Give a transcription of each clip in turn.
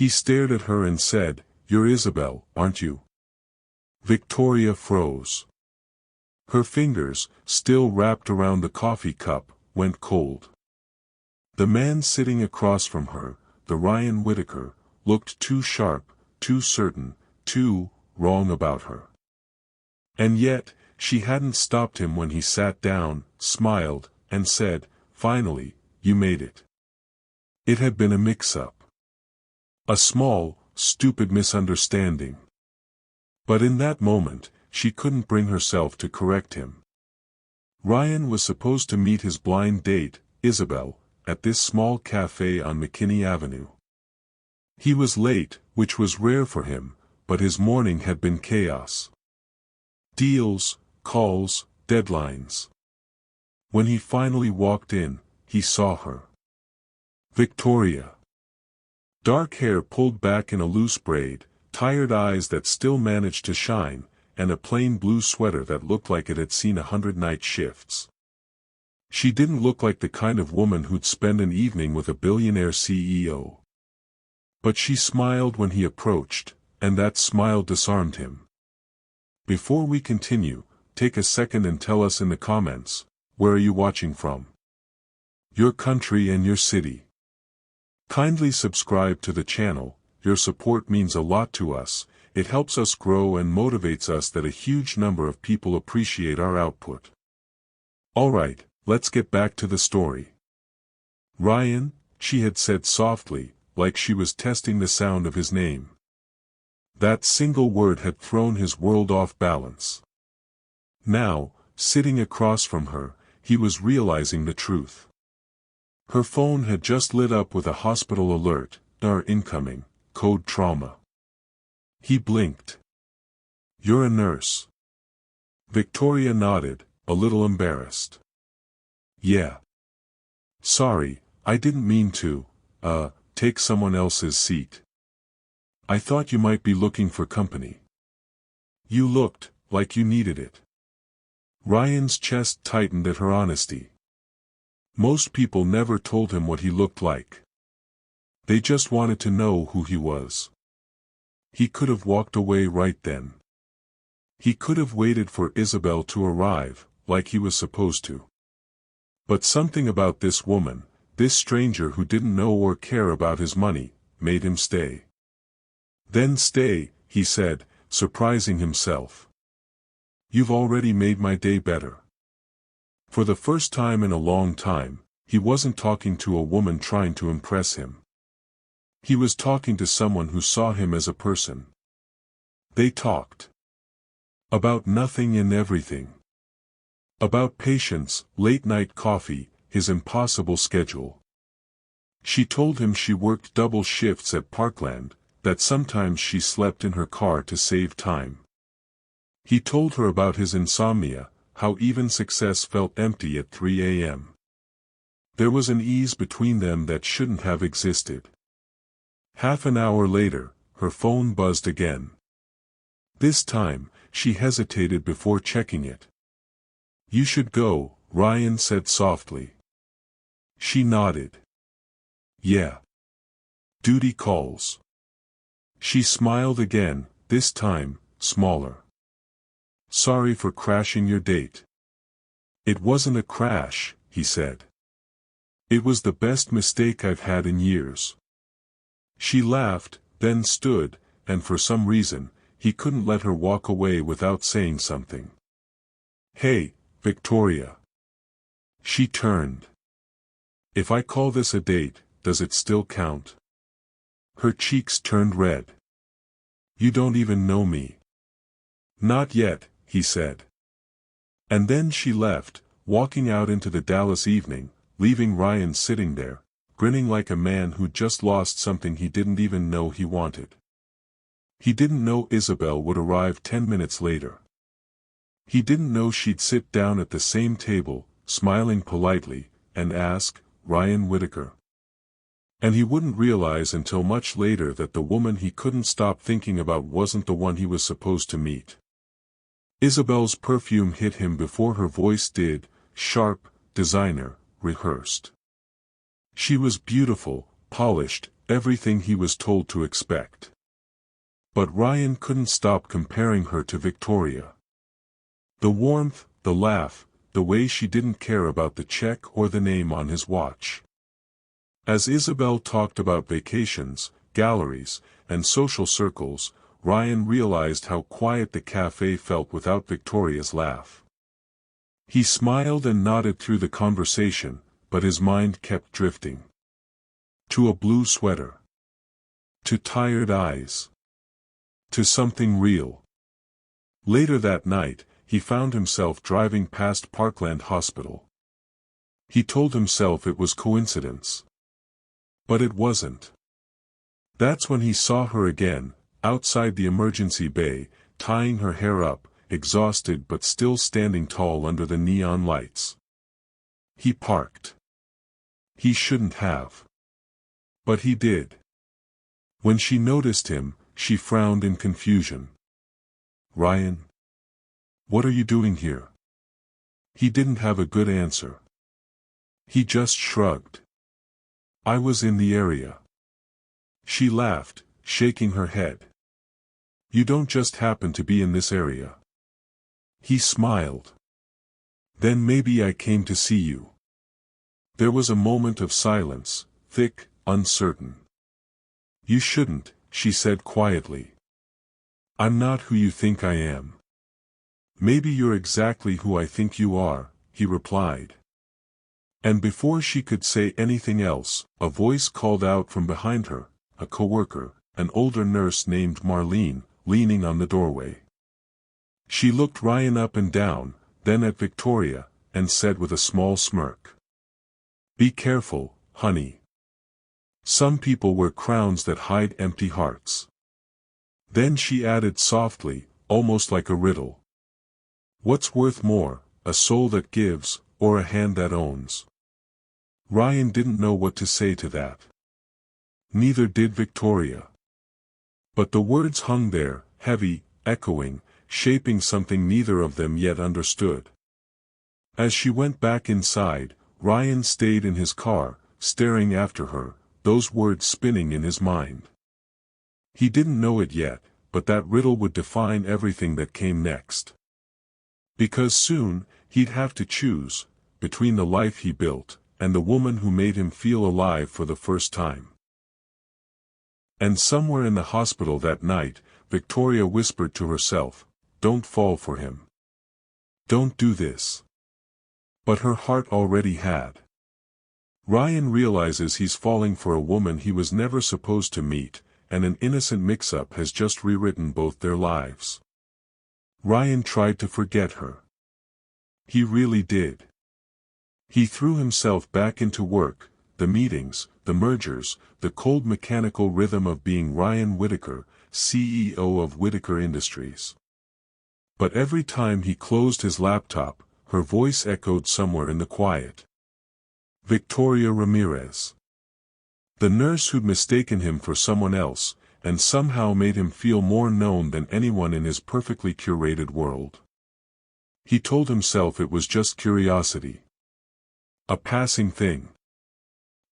He stared at her and said, "You're Isabel, aren't you?" Victoria froze. Her fingers, still wrapped around the coffee cup, went cold. The man sitting across from her, the Ryan Whitaker, looked too sharp, too certain, too wrong about her. And yet, she hadn't stopped him when he sat down, smiled, and said, "Finally, you made it." It had been a mix-up. A small, stupid misunderstanding. But in that moment, she couldn't bring herself to correct him. Ryan was supposed to meet his blind date, Isabel, at this small cafe on McKinney Avenue. He was late, which was rare for him, but his morning had been chaos. Deals, calls, deadlines. When he finally walked in, he saw her. Victoria. Dark hair pulled back in a loose braid, tired eyes that still managed to shine, and a plain blue sweater that looked like it had seen 100 night shifts. She didn't look like the kind of woman who'd spend an evening with a billionaire CEO. But she smiled when he approached, and that smile disarmed him. Before we continue, take a second and tell us in the comments, where are you watching from? Your country and your city. Kindly subscribe to the channel, your support means a lot to us, it helps us grow and motivates us that a huge number of people appreciate our output. Alright, let's get back to the story. Ryan, she had said softly, like she was testing the sound of his name. That single word had thrown his world off balance. Now, sitting across from her, he was realizing the truth. Her phone had just lit up with a hospital alert, "Dar incoming, code trauma." He blinked. "You're a nurse." Victoria nodded, a little embarrassed. "Yeah. Sorry, I didn't mean to, take someone else's seat. I thought you might be looking for company." "You looked like you needed it." Ryan's chest tightened at her honesty. Most people never told him what he looked like. They just wanted to know who he was. He could have walked away right then. He could have waited for Isabel to arrive, like he was supposed to. But something about this woman, this stranger who didn't know or care about his money, made him stay. "Then stay," he said, surprising himself. "You've already made my day better." For the first time in a long time, he wasn't talking to a woman trying to impress him. He was talking to someone who saw him as a person. They talked. About nothing and everything. About patience, late-night coffee, his impossible schedule. She told him she worked double shifts at Parkland, that sometimes she slept in her car to save time. He told her about his insomnia, how even success felt empty at 3 a.m. There was an ease between them that shouldn't have existed. Half an hour later, her phone buzzed again. This time, she hesitated before checking it. "You should go," Ryan said softly. She nodded. "Yeah. Duty calls." She smiled again, this time, smaller. "Sorry for crashing your date." "It wasn't a crash," he said. "It was the best mistake I've had in years." She laughed, then stood, and for some reason, he couldn't let her walk away without saying something. "Hey, Victoria." She turned. "If I call this a date, does it still count?" Her cheeks turned red. "You don't even know me." "Not yet," he said. And then she left, walking out into the Dallas evening, leaving Ryan sitting there, grinning like a man who'd just lost something he didn't even know he wanted. He didn't know Isabel would arrive 10 minutes later. He didn't know she'd sit down at the same table, smiling politely, and ask, "Ryan Whitaker?" And he wouldn't realize until much later that the woman he couldn't stop thinking about wasn't the one he was supposed to meet. Isabel's perfume hit him before her voice did, sharp, designer, rehearsed. She was beautiful, polished, everything he was told to expect. But Ryan couldn't stop comparing her to Victoria. The warmth, the laugh, the way she didn't care about the check or the name on his watch. As Isabel talked about vacations, galleries, and social circles, Ryan realized how quiet the cafe felt without Victoria's laugh. He smiled and nodded through the conversation, but his mind kept drifting. To a blue sweater. To tired eyes. To something real. Later that night, he found himself driving past Parkland Hospital. He told himself it was coincidence. But it wasn't. That's when he saw her again, outside the emergency bay, tying her hair up, exhausted but still standing tall under the neon lights. He parked. He shouldn't have. But he did. When she noticed him, she frowned in confusion. "Ryan? What are you doing here?" He didn't have a good answer. He just shrugged. "I was in the area." She laughed, shaking her head. "You don't just happen to be in this area." He smiled. "Then maybe I came to see you." There was a moment of silence, thick, uncertain. "You shouldn't," she said quietly. "I'm not who you think I am." "Maybe you're exactly who I think you are," he replied. And before she could say anything else, a voice called out from behind her, a coworker, an older nurse named Marlene, leaning on the doorway. She looked Ryan up and down, then at Victoria, and said with a small smirk, "Be careful, honey. Some people wear crowns that hide empty hearts." Then she added softly, almost like a riddle, "What's worth more, a soul that gives, or a hand that owns?" Ryan didn't know what to say to that. Neither did Victoria. But the words hung there, heavy, echoing, shaping something neither of them yet understood. As she went back inside, Ryan stayed in his car, staring after her, those words spinning in his mind. He didn't know it yet, but that riddle would define everything that came next. Because soon, he'd have to choose, between the life he built, and the woman who made him feel alive for the first time. And somewhere in the hospital that night, Victoria whispered to herself, "Don't fall for him. Don't do this." But her heart already had. Ryan realizes he's falling for a woman he was never supposed to meet, and an innocent mix-up has just rewritten both their lives. Ryan tried to forget her. He really did. He threw himself back into work, the meetings, the mergers, the cold mechanical rhythm of being Ryan Whitaker, CEO of Whitaker Industries. But every time he closed his laptop, her voice echoed somewhere in the quiet. Victoria Ramirez. The nurse who'd mistaken him for someone else, and somehow made him feel more known than anyone in his perfectly curated world. He told himself it was just curiosity. A passing thing.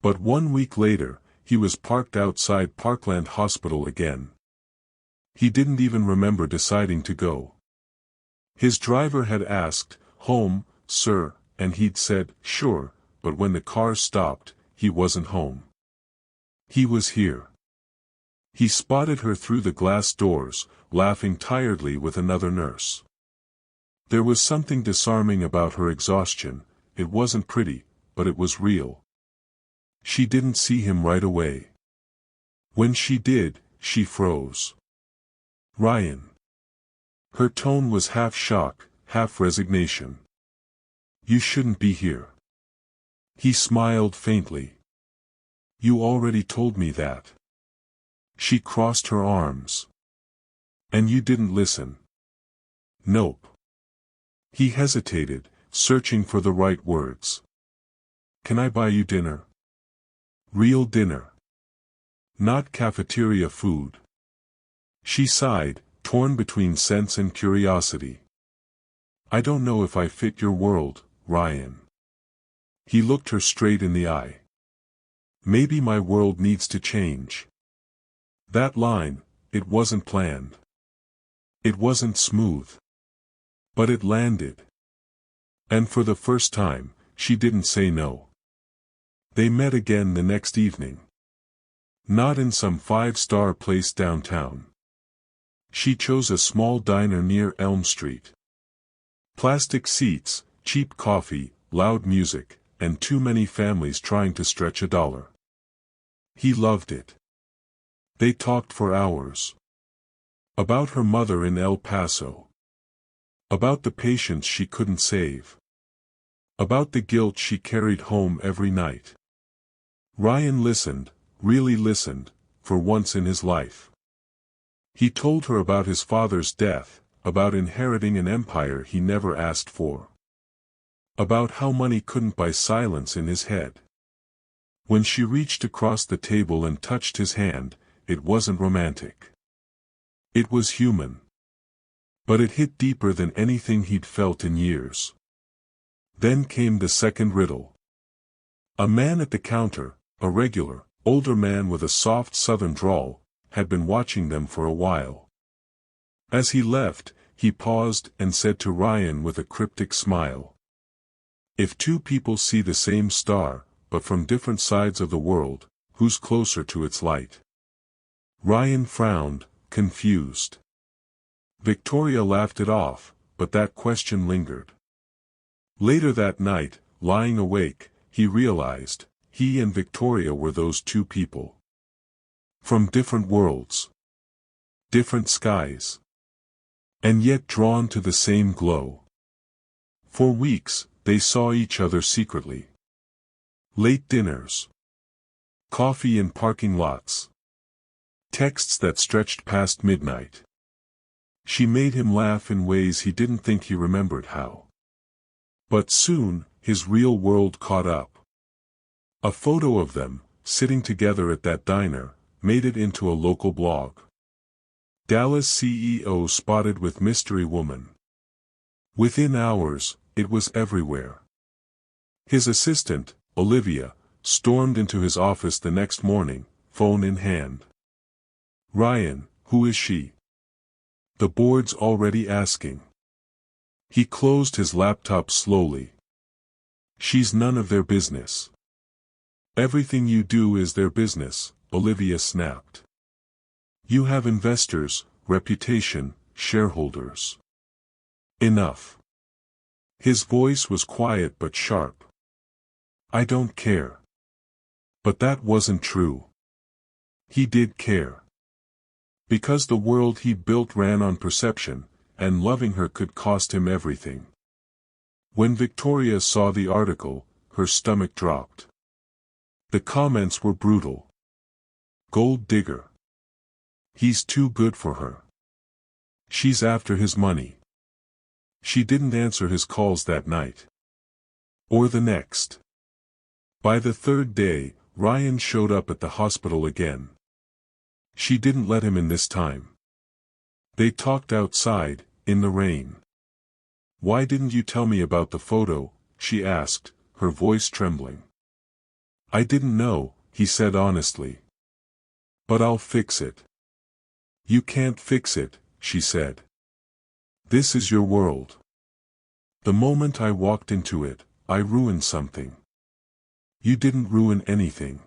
But 1 week later, he was parked outside Parkland Hospital again. He didn't even remember deciding to go. His driver had asked, "Home, sir," and he'd said, "Sure," but when the car stopped, he wasn't home. He was here. He spotted her through the glass doors, laughing tiredly with another nurse. There was something disarming about her exhaustion. It wasn't pretty, but it was real. She didn't see him right away. When she did, she froze. "Ryan." Her tone was half shock, half resignation. "You shouldn't be here." He smiled faintly. "You already told me that." She crossed her arms. "And you didn't listen." "Nope." He hesitated, searching for the right words. "Can I buy you dinner? Real dinner. Not cafeteria food." She sighed, torn between sense and curiosity. "I don't know if I fit your world, Ryan." He looked her straight in the eye. Maybe my world needs to change. That line, it wasn't planned. It wasn't smooth. But it landed. And for the first time, she didn't say no. They met again the next evening. Not in some five-star place downtown. She chose a small diner near Elm Street. Plastic seats, cheap coffee, loud music, and too many families trying to stretch $1. He loved it. They talked for hours. About her mother in El Paso. About the patients she couldn't save. About the guilt she carried home every night. Ryan listened, really listened, for once in his life. He told her about his father's death, about inheriting an empire he never asked for. About how money couldn't buy silence in his head. When she reached across the table and touched his hand, it wasn't romantic. It was human. But it hit deeper than anything he'd felt in years. Then came the second riddle. A man at the counter, a regular, older man with a soft southern drawl, had been watching them for a while. As he left, he paused and said to Ryan with a cryptic smile. If two people see the same star, but from different sides of the world, who's closer to its light? Ryan frowned, confused. Victoria laughed it off, but that question lingered. Later that night, lying awake, he realized, he and Victoria were those two people. From different worlds. Different skies. And yet drawn to the same glow. For weeks, they saw each other secretly. Late dinners. Coffee in parking lots. Texts that stretched past midnight. She made him laugh in ways he didn't think he remembered how. But soon, his real world caught up. A photo of them, sitting together at that diner, made it into a local blog. Dallas CEO spotted with mystery woman. Within hours, it was everywhere. His assistant, Olivia, stormed into his office the next morning, phone in hand. Ryan, who is she? The board's already asking. He closed his laptop slowly. She's none of their business. Everything you do is their business, Olivia snapped. You have investors, reputation, shareholders. Enough. His voice was quiet but sharp. I don't care. But that wasn't true. He did care. Because the world he built ran on perception, and loving her could cost him everything. When Victoria saw the article, her stomach dropped. The comments were brutal. Gold digger. He's too good for her. She's after his money. She didn't answer his calls that night. Or the next. By the third day, Ryan showed up at the hospital again. She didn't let him in this time. They talked outside, in the rain. Why didn't you tell me about the photo? She asked, her voice trembling. I didn't know, he said honestly. But I'll fix it. You can't fix it, she said. This is your world. The moment I walked into it, I ruined something. You didn't ruin anything.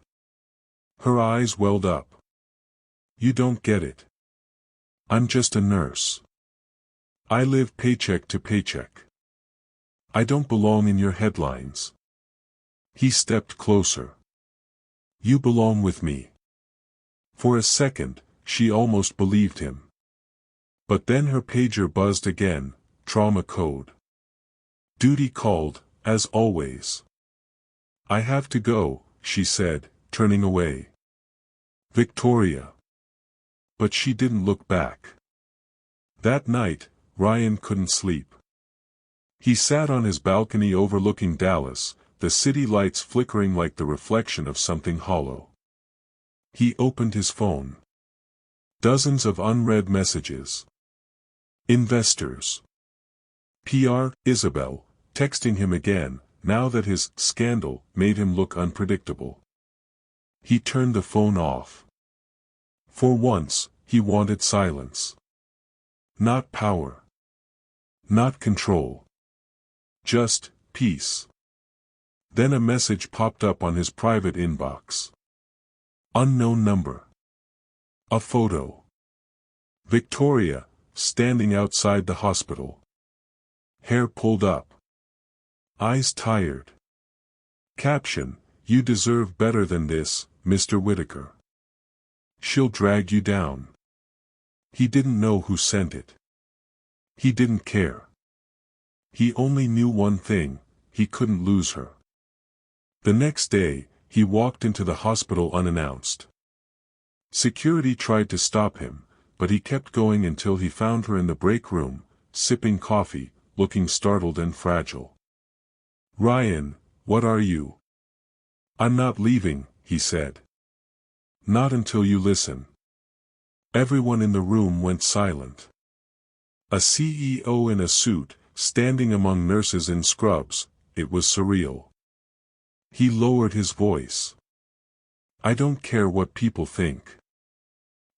Her eyes welled up. You don't get it. I'm just a nurse. I live paycheck to paycheck. I don't belong in your headlines. He stepped closer. You belong with me. For a second, she almost believed him. But then her pager buzzed again, trauma code. Duty called, as always. I have to go, she said, turning away. Victoria. But she didn't look back. That night, Ryan couldn't sleep. He sat on his balcony overlooking Dallas, the city lights flickering like the reflection of something hollow. He opened his phone. Dozens of unread messages. Investors. PR, Isabel, texting him again, now that his scandal made him look unpredictable. He turned the phone off. For once, he wanted silence. Not power. Not control. Just peace. Then a message popped up on his private inbox. Unknown number. A photo. Victoria, standing outside the hospital. Hair pulled up. Eyes tired. Caption: "You deserve better than this, Mr. Whitaker. She'll drag you down." He didn't know who sent it. He didn't care. He only knew one thing: he couldn't lose her. The next day, he walked into the hospital unannounced. Security tried to stop him, but he kept going until he found her in the break room, sipping coffee, looking startled and fragile. "Ryan, what are you?" "I'm not leaving," he said. "Not until you listen." Everyone in the room went silent. A CEO in a suit, standing among nurses in scrubs, it was surreal. He lowered his voice. "I don't care what people think.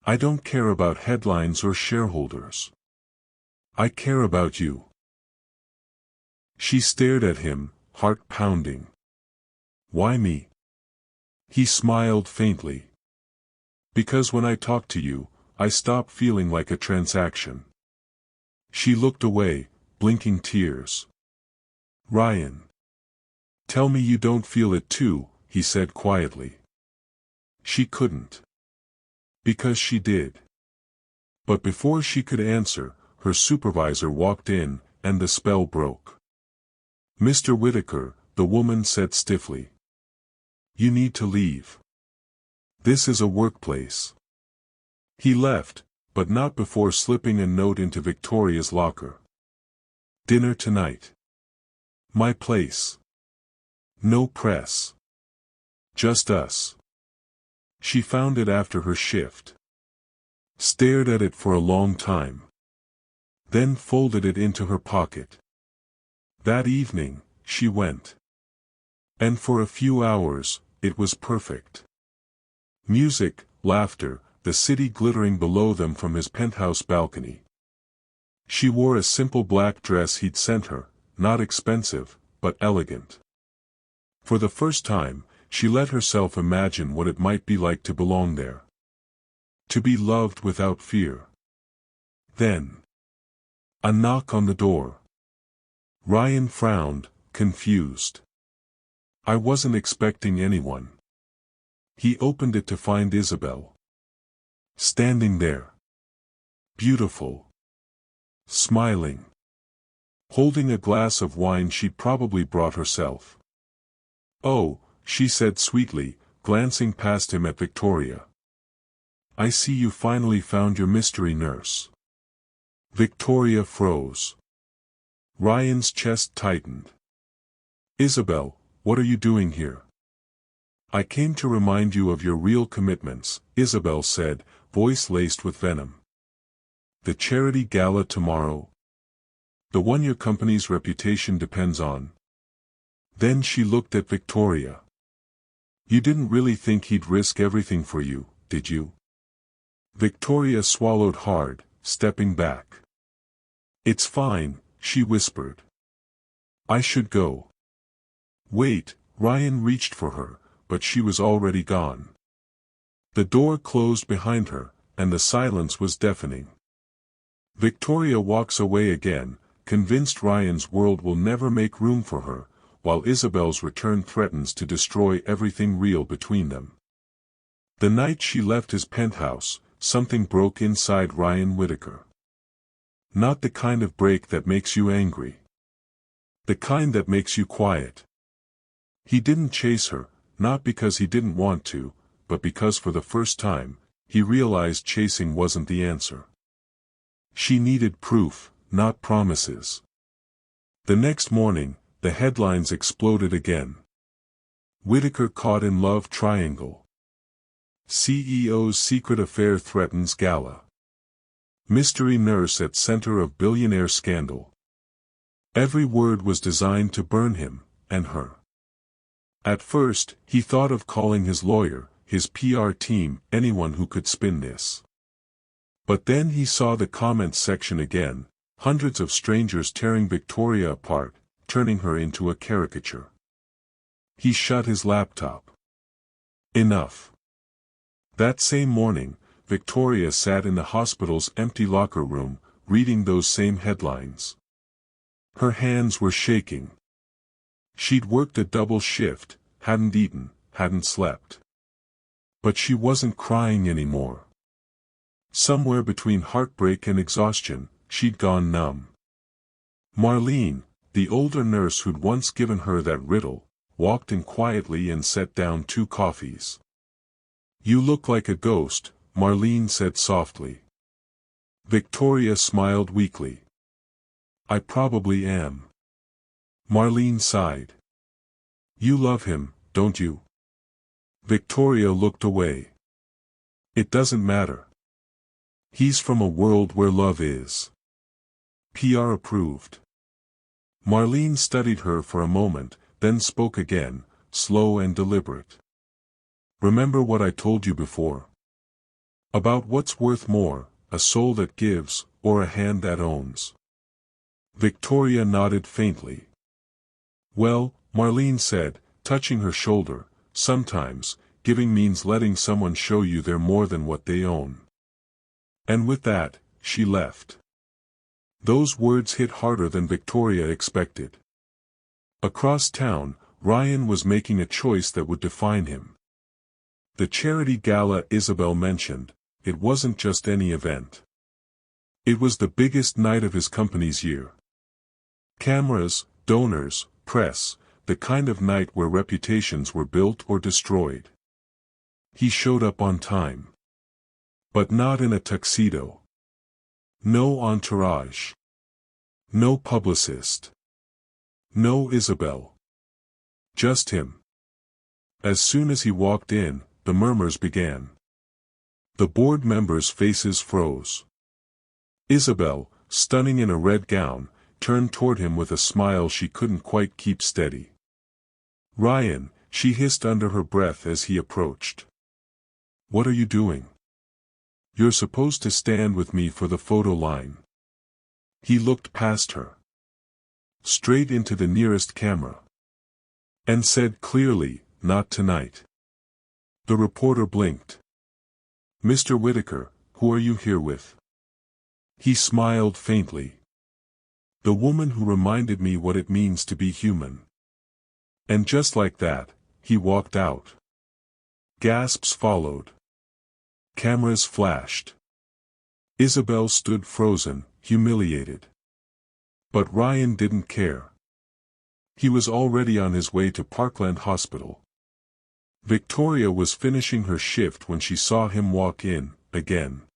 I don't care about headlines or shareholders. I care about you." She stared at him, heart pounding. "Why me?" He smiled faintly. "Because when I talk to you, I stop feeling like a transaction." She looked away, blinking tears. "Ryan. Tell me you don't feel it too," he said quietly. She couldn't. Because she did. But before she could answer, her supervisor walked in, and the spell broke. "Mr. Whitaker," the woman said stiffly. "You need to leave. This is a workplace." He left, but not before slipping a note into Victoria's locker. "Dinner tonight. My place. No press. Just us." She found it after her shift. Stared at it for a long time. Then folded it into her pocket. That evening, she went. And for a few hours, it was perfect. Music, laughter, the city glittering below them from his penthouse balcony. She wore a simple black dress he'd sent her, not expensive, but elegant. For the first time, she let herself imagine what it might be like to belong there. To be loved without fear. Then, a knock on the door. Ryan frowned, confused. "I wasn't expecting anyone." He opened it to find Isabel. Standing there. Beautiful. Smiling. Holding a glass of wine she'd probably brought herself. "Oh," she said sweetly, glancing past him at Victoria. "I see you finally found your mystery nurse." Victoria froze. Ryan's chest tightened. "Isabel, what are you doing here?" "I came to remind you of your real commitments," Isabel said, voice laced with venom. "The charity gala tomorrow. The one your company's reputation depends on." Then she looked at Victoria. "You didn't really think he'd risk everything for you, did you?" Victoria swallowed hard, stepping back. "It's fine," she whispered. "I should go." "Wait," Ryan reached for her, but she was already gone. The door closed behind her, and the silence was deafening. Victoria walks away again, convinced Ryan's world will never make room for her, while Isabel's return threatens to destroy everything real between them. The night she left his penthouse, something broke inside Ryan Whitaker. Not the kind of break that makes you angry. The kind that makes you quiet. He didn't chase her, not because he didn't want to, but because for the first time, he realized chasing wasn't the answer. She needed proof, not promises. The next morning, the headlines exploded again. Whitaker caught in love triangle. CEO's secret affair threatens gala. Mystery nurse at center of billionaire scandal. Every word was designed to burn him, and her. At first, he thought of calling his lawyer, his PR team, anyone who could spin this. But then he saw the comments section again, hundreds of strangers tearing Victoria apart, turning her into a caricature. He shut his laptop. Enough. That same morning, Victoria sat in the hospital's empty locker room, reading those same headlines. Her hands were shaking. She'd worked a double shift, hadn't eaten, hadn't slept. But she wasn't crying anymore. Somewhere between heartbreak and exhaustion, she'd gone numb. Marlene, the older nurse who'd once given her that riddle, walked in quietly and set down 2 coffees. "You look like a ghost," Marlene said softly. Victoria smiled weakly. "I probably am." Marlene sighed. "You love him, don't you?" Victoria looked away. "It doesn't matter. He's from a world where love is." PR approved. Marlene studied her for a moment, then spoke again, slow and deliberate. "Remember what I told you before? About what's worth more, a soul that gives, or a hand that owns?" Victoria nodded faintly. "Well," Marlene said, touching her shoulder, "sometimes, giving means letting someone show you they're more than what they own." And with that, she left. Those words hit harder than Victoria expected. Across town, Ryan was making a choice that would define him. The charity gala Isabel mentioned, it wasn't just any event. It was the biggest night of his company's year. Cameras, donors, press, the kind of night where reputations were built or destroyed. He showed up on time. But not in a tuxedo. No entourage. No publicist. No Isabel. Just him. As soon as he walked in, the murmurs began. The board members' faces froze. Isabel, stunning in a red gown, turned toward him with a smile she couldn't quite keep steady. "Ryan," she hissed under her breath as he approached. "What are you doing? You're supposed to stand with me for the photo line." He looked past her. Straight into the nearest camera. And said clearly, "Not tonight." The reporter blinked. "Mr. Whitaker, who are you here with?" He smiled faintly. "The woman who reminded me what it means to be human." And just like that, he walked out. Gasps followed. Cameras flashed. Isabel stood frozen, humiliated. But Ryan didn't care. He was already on his way to Parkland Hospital. Victoria was finishing her shift when she saw him walk in, again.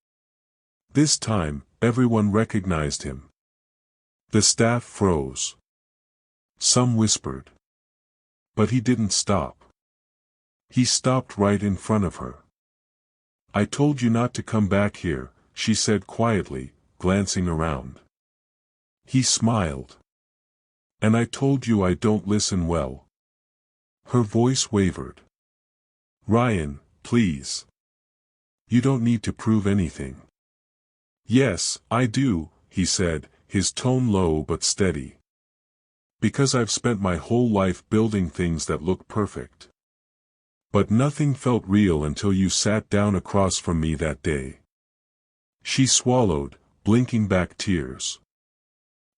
This time, everyone recognized him. The staff froze. Some whispered. But he didn't stop. He stopped right in front of her. "I told you not to come back here," she said quietly, glancing around. He smiled. "And I told you I don't listen well." Her voice wavered. "Ryan, please. You don't need to prove anything." "Yes, I do," he said, his tone low but steady. "Because I've spent my whole life building things that look perfect. But nothing felt real until you sat down across from me that day." She swallowed, blinking back tears.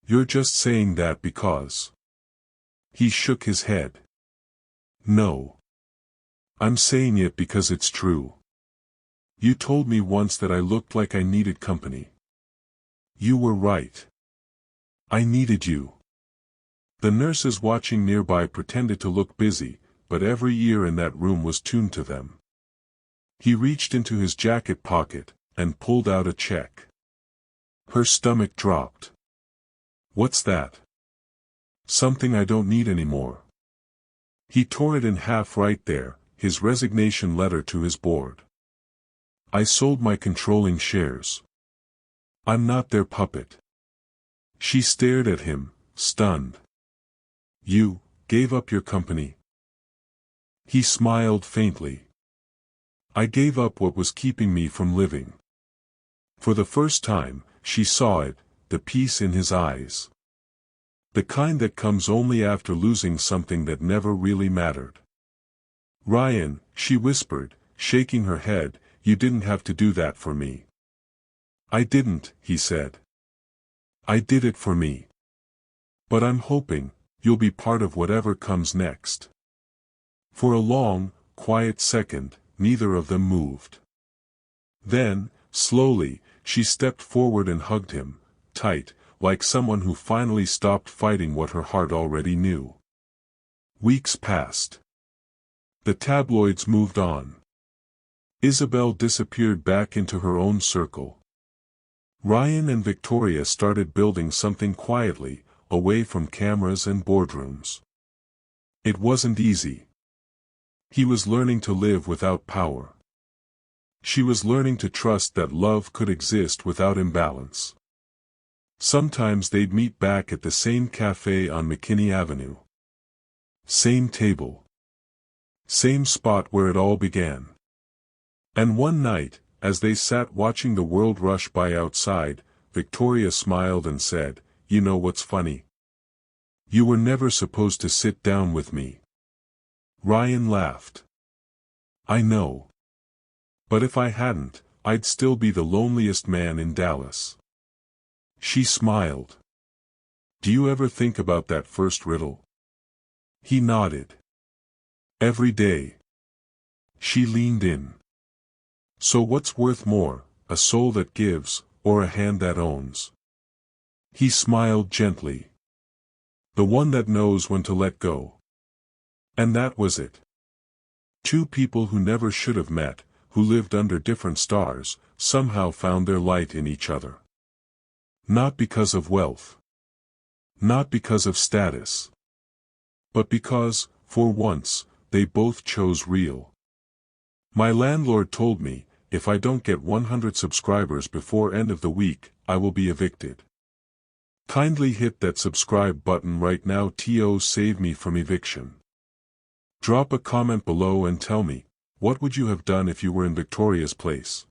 "You're just saying that because..." He shook his head. "No. I'm saying it because it's true. You told me once that I looked like I needed company. You were right. I needed you." The nurses watching nearby pretended to look busy, but every ear in that room was tuned to them. He reached into his jacket pocket, and pulled out a check. Her stomach dropped. "What's that?" "Something I don't need anymore." He tore it in half right there, his resignation letter to his board. "I sold my controlling shares. I'm not their puppet." She stared at him, stunned. "You gave up your company?" He smiled faintly. I gave up what was keeping me from living. For the first time, she saw it, the peace in his eyes. The kind that comes only after losing something that never really mattered. Ryan, she whispered, shaking her head, you didn't have to do that for me. I didn't, he said. I did it for me. But I'm hoping, you'll be part of whatever comes next. For a long, quiet second, neither of them moved. Then, slowly, she stepped forward and hugged him, tight, like someone who finally stopped fighting what her heart already knew. Weeks passed. The tabloids moved on. Isabel disappeared back into her own circle. Ryan and Victoria started building something quietly, away from cameras and boardrooms. It wasn't easy. He was learning to live without power. She was learning to trust that love could exist without imbalance. Sometimes they'd meet back at the same cafe on McKinney Avenue. Same table. Same spot where it all began. And one night, as they sat watching the world rush by outside, Victoria smiled and said, "You know what's funny? You were never supposed to sit down with me." Ryan laughed. "I know. But if I hadn't, I'd still be the loneliest man in Dallas." She smiled. "Do you ever think about that first riddle?" He nodded. "Every day." She leaned in. "So what's worth more, a soul that gives, or a hand that owns?" He smiled gently. "The one that knows when to let go." And that was it. Two people who never should have met, who lived under different stars, somehow found their light in each other. Not because of wealth. Not because of status. But because, for once, they both chose real. My landlord told me, if I don't get 100 subscribers before end of the week, I will be evicted. Kindly hit that subscribe button right now to save me from eviction. Drop a comment below and tell me, what would you have done if you were in Victoria's place?